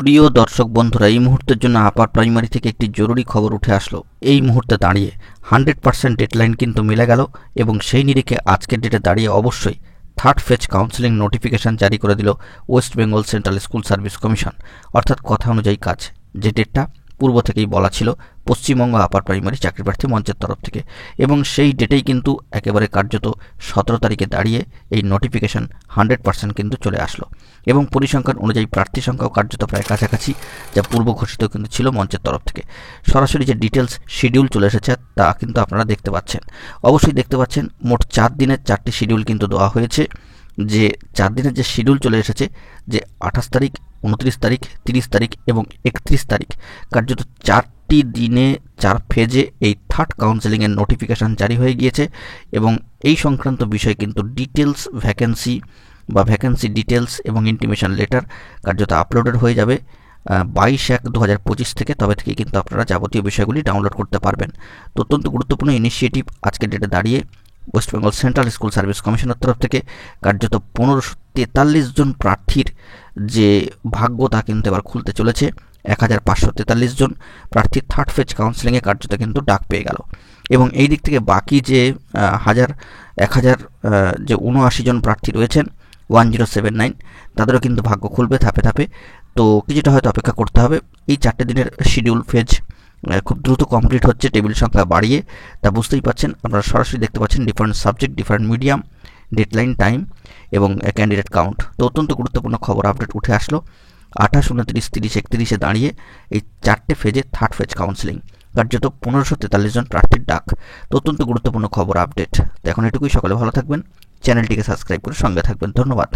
প্রিয় দর্শক বন্ধুরা, এই মুহূর্তের জন্য আপার প্রাইমারি থেকে একটি জরুরি খবর উঠে আসলো। এই মুহূর্তে দাঁড়িয়ে 100% ডেডলাইন কিন্তু মিলে গেল এবং সেই নিরিখে আজকের ডেটে দাঁড়িয়ে অবশ্যই থার্ড ফেজ কাউন্সেলিং নোটিফিকেশন জারি করে দিল West Bengal central school service commission. অর্থাৎ কথা অনুযায়ী কাজ, যে ডেটটা পূর্ব থেকেই বলা ছিল পশ্চিমবঙ্গ আপার প্রাইমারি চাকরি প্রার্থী মঞ্চের তরফ থেকে, এবং সেই ডেটেই কিন্তু একেবারে কার্যত 17 তারিখে দাঁড়িয়ে এই নোটিফিকেশন 100% কিন্তু চলে আসলো এবং পরিসংখ্যান অনুযায়ী প্রার্থী সংখ্যাও কার্যত প্রায় কাছাকাছি, যা পূর্ব ঘোষিত কিন্তু ছিল মঞ্চের তরফ থেকে। সরাসরি যে ডিটেলস শিডিউল চলে এসেছে তা কিন্তু আপনারা দেখতে পাচ্ছেন, অবশ্যই দেখতে পাচ্ছেন। মোট 4 দিনের 4টি শিডিউল কিন্তু দেওয়া হয়েছে। যে 4 দিনের যে শিডিউল চলে এসেছে, যে 28 তারিখ, 29 তারিখ, 30 তারিখ এবং 31 তারিখ, কার্যত 4টি দিনে 4 ফেজে এই থার্ড কাউন্সেলিংয়ের নোটিফিকেশান জারি হয়ে গিয়েছে এবং এই সংক্রান্ত বিষয় কিন্তু ডিটেলস ভ্যাকেন্সি বা ভ্যাকেন্সি ডিটেলস এবং ইন্টিমেশন লেটার কার্যত আপলোডেড হয়ে যাবে 22/1/2025 থেকে। তবে থেকে কিন্তু আপনারা যাবতীয় বিষয়গুলি ডাউনলোড করতে পারবেন। তো অত্যন্ত গুরুত্বপূর্ণ ইনিশিয়েটিভ আজকের ডেটে দাঁড়িয়ে West Bengal central school service কমিশনের তরফ থেকে কার্যত 1543 জন প্রার্থীর যে ভাগ্য তা কিন্তু এবার খুলতে চলেছে। 1543 জন প্রার্থী থার্ড ফেজ কাউন্সেলিংয়ে কার্যত কিন্তু ডাক পেয়ে গেল এবং এই দিক থেকে বাকি যে 1000 যে 79 জন প্রার্থী রয়েছেন 1079, তাদেরও কিন্তু ভাগ্য খুলবে ধাপে ধাপে। তো কিছুটা হয়তো অপেক্ষা করতে হবে। এই 4টে দিনের শিডিউল ফেজ খুব দ্রুত কমপ্লিট হচ্ছে, টেবিল সংখ্যা বাড়িয়ে, তা বুঝতেই পাচ্ছেন। আপনারা সরাসরি দেখতে পাচ্ছেন different subject, different medium, deadline time এবং ক্যান্ডিডেট কাউন্ট। তো অত্যন্ত গুরুত্বপূর্ণ খবর আপডেট উঠে আসলো। 28, 29, 30, 31-এ দাঁড়িয়ে এই 4টে ফেজে থার্ড ফেজ কাউন্সেলিং, কার্যত 1543 জন প্রার্থীর ডাক। তো অত্যন্ত গুরুত্বপূর্ণ খবর আপডেট। তো এখন এটুকুই, সকলে ভালো থাকবেন, চ্যানেলটিকে সাবস্ক্রাইব করে সঙ্গে থাকবেন। ধন্যবাদ।